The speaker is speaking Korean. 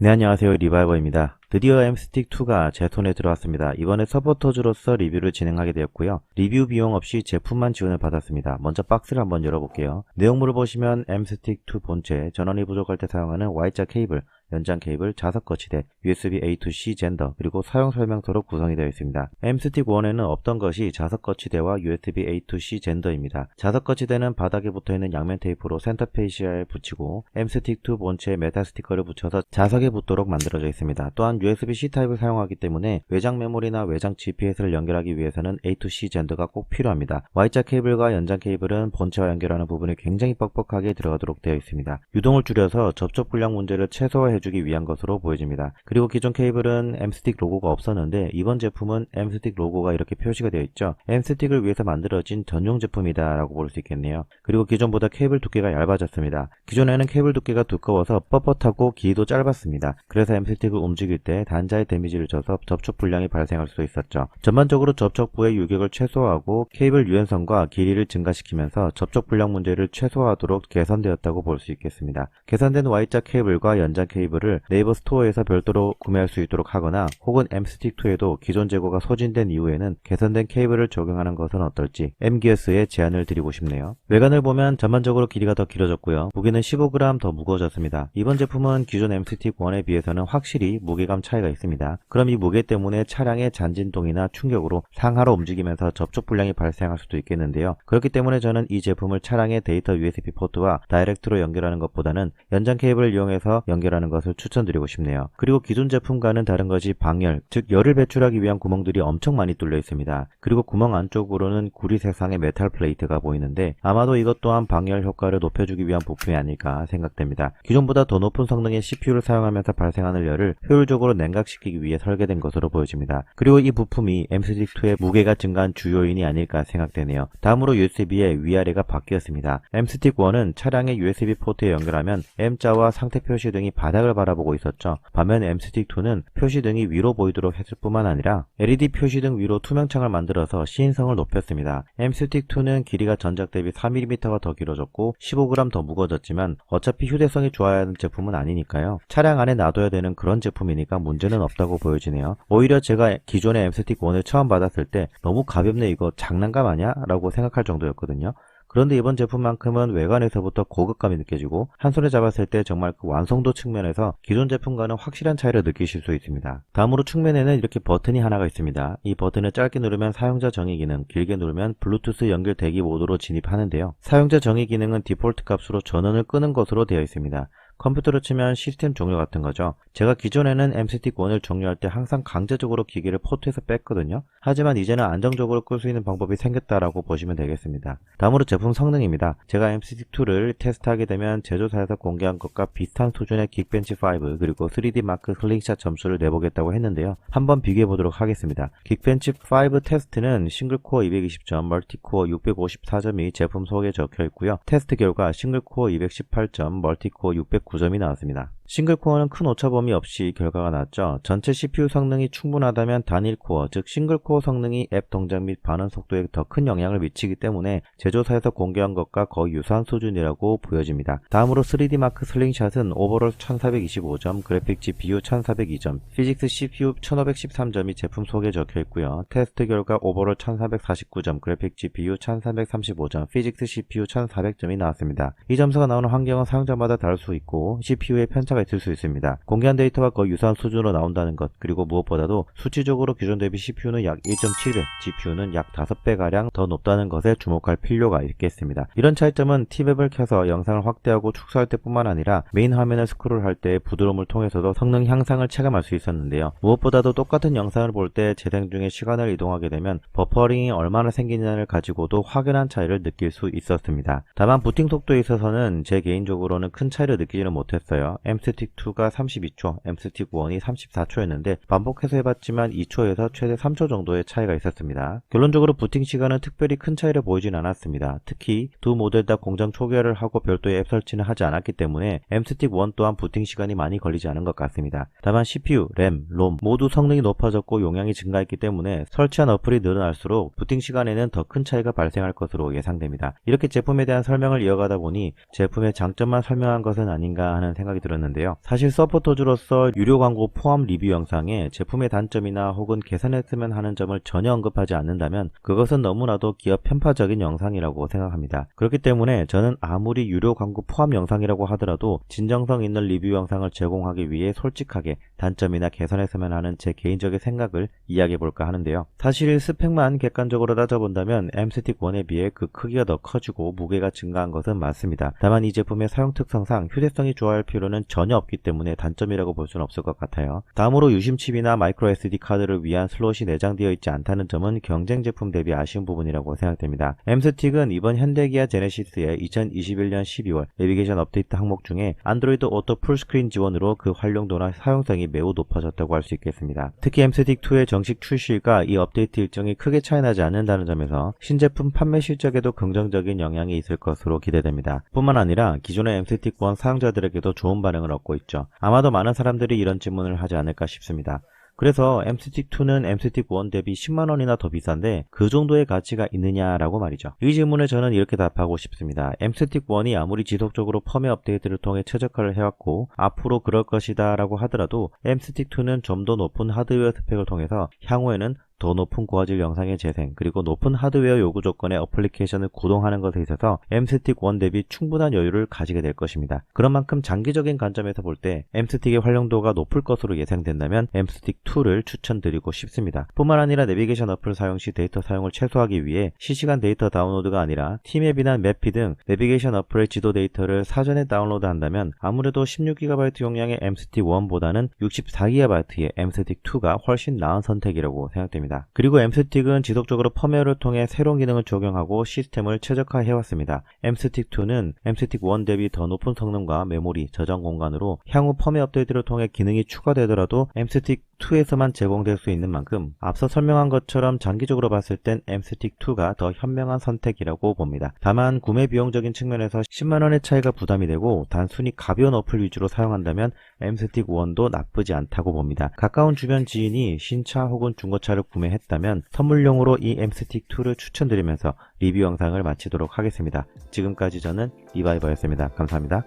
네, 안녕하세요. 리바이버입니다. 드디어 MS틱2가 제 손에 들어왔습니다. 이번에 서포터즈로서 리뷰를 진행하게 되었고요. 리뷰 비용 없이 제품만 지원을 받았습니다. 먼저 박스를 한번 열어볼게요. 내용물을 보시면 MS틱2 본체, 전원이 부족할 때 사용하는 Y자 케이블, 연장 케이블, 자석 거치대, USB A to C 젠더, 그리고 사용 설명서로 구성이 되어 있습니다. MS틱1에는 없던 것이 자석 거치대와 USB A to C 젠더입니다. 자석 거치대는 바닥에 붙어있는 양면 테이프로 센터 페이시아에 붙이고 MS틱2 본체에 메탈 스티커를 붙여서 자석에 붙도록 만들어져 있습니다. 또한 USB-C 타입을 사용하기 때문에 외장 메모리나 외장 GPS를 연결하기 위해서는 A to C 젠더가 꼭 필요합니다. Y자 케이블과 연장 케이블은 본체와 연결하는 부분이 굉장히 뻑뻑하게 들어가도록 되어 있습니다. 유동을 줄여서 접촉 불량 문제를 최소화해주기 위한 것으로 보여집니다. 그리고 기존 케이블은 M스틱 로고가 없었는데 이번 제품은 M스틱 로고가 이렇게 표시가 되어 있죠. M스틱을 위해서 만들어진 전용 제품이다 라고 볼 수 있겠네요. 그리고 기존보다 케이블 두께가 얇아졌습니다. 기존에는 케이블 두께가 두꺼워서 뻣뻣하고 길이도 짧았습니다. 그래서 M스틱을 움직일 때 단자에 데미지를 줘서 접촉 불량이 발생할 수 있었죠. 전반적으로 접촉부의 유격을 최소화하고 케이블 유연성과 길이를 증가시키면서 접촉 불량 문제를 최소화하도록 개선되었다고 볼 수 있겠습니다. 개선된 Y자 케이블과 연장 케이블을 네이버 스토어에서 별도로 구매할 수 있도록 하거나 혹은 M스틱2에도 기존 재고가 소진된 이후에는 개선된 케이블을 적용하는 것은 어떨지 M기어스에 제안을 드리고 싶네요. 외관을 보면 전반적으로 길이가 더 길어졌고요. 무게는 15g 더 무거워졌습니다. 이번 제품은 기존 M스틱1에 비해서는 확실히 무게감 차이가 있습니다. 그럼 이 무게 때문에 차량의 잔진동이나 충격으로 상하로 움직이면서 접촉 불량이 발생할 수도 있겠는데요. 그렇기 때문에 저는 이 제품을 차량의 데이터 USB 포트와 다이렉트로 연결하는 것보다는 연장 케이블을 이용해서 연결하는 것을 추천드리고 싶네요. 그리고 기존 제품과는 다른 것이 방열, 즉 열을 배출하기 위한 구멍들이 엄청 많이 뚫려 있습니다. 그리고 구멍 안쪽으로는 구리 색상의 메탈 플레이트가 보이는데 아마도 이것 또한 방열 효과를 높여주기 위한 부품이 아닐까 생각됩니다. 기존보다 더 높은 성능의 CPU를 사용하면서 발생하는 열을 효율적으로 냉각시키기 위해 설계된 것으로 보여집니다. 그리고 이 부품이 MS틱2의 무게가 증가한 주요인이 아닐까 생각되네요. 다음으로 USB의 위아래가 바뀌었습니다. MS틱1은 차량의 USB 포트에 연결하면 M자와 상태 표시 등이 바닥을 바라보고 있었죠. 반면 MS틱2는 표시 등이 위로 보이도록 했을 뿐만 아니라 LED 표시 등 위로 투명창을 만들어서 시인성을 높였습니다. MS틱2는 길이가 전작 대비 4mm가 더 길어졌고 15g 더 무거워졌지만 어차피 휴대성이 좋아야 하는 제품은 아니니까요. 차량 안에 놔둬야 되는 그런 제품이니까 문제는 없다고 보여지네요. 오히려 제가 기존의 MS틱1을 처음 받았을 때 너무 가볍네, 이거 장난감 아니야? 라고 생각할 정도였거든요. 그런데 이번 제품만큼은 외관에서부터 고급감이 느껴지고 한 손에 잡았을 때 정말 그 완성도 측면에서 기존 제품과는 확실한 차이를 느끼실 수 있습니다. 다음으로 측면에는 이렇게 버튼이 하나가 있습니다. 이 버튼을 짧게 누르면 사용자 정의 기능, 길게 누르면 블루투스 연결 대기 모드로 진입하는데요. 사용자 정의 기능은 디폴트 값으로 전원을 끄는 것으로 되어 있습니다. 컴퓨터로 치면 시스템 종료 같은 거죠. 제가 기존에는 MS틱1을 종료할 때 항상 강제적으로 기기를 포트에서 뺐거든요. 하지만 이제는 안정적으로 끌 수 있는 방법이 생겼다라고 보시면 되겠습니다. 다음으로 제품 성능입니다. 제가 MS틱2를 테스트하게 되면 제조사에서 공개한 것과 비슷한 수준의 긱벤치5 그리고 3D 마크 슬링샷 점수를 내보겠다고 했는데요. 한번 비교해 보도록 하겠습니다. 긱벤치5 테스트는 싱글코어 220점, 멀티코어 654점이 제품 소개에 적혀 있고요. 테스트 결과 싱글코어 218점, 멀티코어 609점이 나왔습니다. 싱글코어는 큰 오차범위 없이 결과가 나왔죠. 전체 CPU 성능이 충분하다면 단일 코어, 즉 싱글코어 성능이 앱 동작 및 반응 속도에 더 큰 영향을 미치기 때문에 제조사에서 공개한 것과 거의 유사한 수준이라고 보여집니다. 다음으로 3D 마크 슬링샷은 오버롤 1425점, 그래픽 GPU 1402점, 피직스 CPU 1513점이 제품 소개에 적혀 있고요. 테스트 결과 오버롤 1449점, 그래픽 GPU 1335점, 피직스 CPU 1400점이 나왔습니다. 이 점수가 나오는 환경은 사용자마다 다를 수 있고 CPU의 편차가 있을 수 있습니다. 공개한 데이터와 거의 유사한 수준으로 나온다는 것, 그리고 무엇보다도 수치적으로 기존 대비 CPU는 약 1.7배, GPU는 약 5배가량 더 높다는 것에 주목할 필요가 있겠습니다. 이런 차이점은 T맵을 켜서 영상을 확대하고 축소할 때뿐만 아니라 메인 화면을 스크롤할 때의 부드러움을 통해서도 성능 향상을 체감할 수 있었는데요. 무엇보다도 똑같은 영상을 볼 때 재생 중에 시간을 이동하게 되면 버퍼링이 얼마나 생기느냐를 가지고도 확연한 차이를 느낄 수 있었습니다. 다만 부팅 속도에 있어서는 제 개인적으로는 큰 차이를 느끼지는 못했어요. MS틱2가 32초, MS틱1이 34초였는데 반복해서 해봤지만 2초에서 최대 3초 정도의 차이가 있었습니다. 결론적으로 부팅 시간은 특별히 큰 차이를 보이진 않았습니다. 특히 두 모델 다 공장 초기화를 하고 별도의 앱 설치는 하지 않았기 때문에 MS틱1 또한 부팅 시간이 많이 걸리지 않은 것 같습니다. 다만 CPU, 램, 롬 모두 성능이 높아졌고 용량이 증가했기 때문에 설치한 어플이 늘어날수록 부팅 시간에는 더 큰 차이가 발생할 것으로 예상됩니다. 이렇게 제품에 대한 설명을 이어가다 보니 제품의 장점만 설명한 것은 아닌가 하는 생각이 들었는데 되는데요. 사실 서포터즈로서 유료 광고 포함 리뷰 영상에 제품의 단점이나 혹은 개선했으면 하는 점을 전혀 언급하지 않는다면 그것은 너무나도 기업 편파적인 영상이라고 생각합니다. 그렇기 때문에 저는 아무리 유료 광고 포함 영상이라고 하더라도 진정성 있는 리뷰 영상을 제공하기 위해 솔직하게 단점이나 개선했으면 하는 제 개인적인 생각을 이야기해 볼까 하는데요. 사실 스펙만 객관적으로 따져본다면 MS틱1에 비해 그 크기가 더 커지고 무게가 증가한 것은 맞습니다. 다만 이 제품의 사용 특성상 휴대성이 좋아할 필요는 전혀 없기 때문에 단점이라고 볼 수는 없을 것 같아요. 다음으로 유심 칩이나 마이크로 SD 카드를 위한 슬롯이 내장되어 있지 않다는 점은 경쟁 제품 대비 아쉬운 부분이라고 생각됩니다. M스틱은 이번 현대기아 제네시스의 2021년 12월 내비게이션 업데이트 항목 중에 안드로이드 오토 풀스크린 지원으로 그 활용도나 사용성이 매우 높아졌다고 할 수 있겠습니다. 특히 M스틱2의 정식 출시일과 이 업데이트 일정이 크게 차이나지 않는다는 점에서 신제품 판매 실적에도 긍정적인 영향이 있을 것으로 기대됩니다. 뿐만 아니라 기존의 M스틱1 사용자들에게도 좋은 반응을 얻고 있죠. 아마도 많은 사람들이 이런 질문을 하지 않을까 싶습니다. 그래서 M스틱2는 M스틱1 대비 10만원이나 더 비싼데 그 정도의 가치가 있느냐라고 말이죠. 이 질문에 저는 이렇게 답하고 싶습니다. M스틱1이 아무리 지속적으로 펌웨어 업데이트를 통해 최적화를 해왔고 앞으로 그럴 것이다 라고 하더라도 M스틱2는 좀 더 높은 하드웨어 스펙을 통해서 향후에는 더 높은 고화질 영상의 재생, 그리고 높은 하드웨어 요구 조건의 어플리케이션을 구동하는 것에 있어서 M스틱1 대비 충분한 여유를 가지게 될 것입니다. 그런 만큼 장기적인 관점에서 볼 때 M스틱의 활용도가 높을 것으로 예상된다면 M스틱2를 추천드리고 싶습니다. 뿐만 아니라 내비게이션 어플 사용 시 데이터 사용을 최소화하기 위해 실시간 데이터 다운로드가 아니라 티맵이나 맵피 등 내비게이션 어플의 지도 데이터를 사전에 다운로드 한다면 아무래도 16GB 용량의 M스틱1보다는 64GB의 M스틱2가 훨씬 나은 선택이라고 생각됩니다. 그리고 M스틱은 지속적으로 펌웨어를 통해 새로운 기능을 적용하고 시스템을 최적화해왔습니다. M스틱2는 M스틱1 대비 더 높은 성능과 메모리, 저장 공간으로 향후 펌웨어 업데이트를 통해 기능이 추가되더라도 M스틱2에서만 제공될 수 있는 만큼 앞서 설명한 것처럼 장기적으로 봤을 땐 M스틱2가 더 현명한 선택이라고 봅니다. 다만 구매 비용적인 측면에서 10만원의 차이가 부담이 되고 단순히 가벼운 어플 위주로 사용한다면 M스틱1도 나쁘지 않다고 봅니다. 가까운 주변 지인이 신차 혹은 중고차를 구매했다면 선물용으로 이 M스틱2를 추천드리면서 리뷰 영상을 마치도록 하겠습니다. 지금까지 저는 리바이버였습니다. 감사합니다.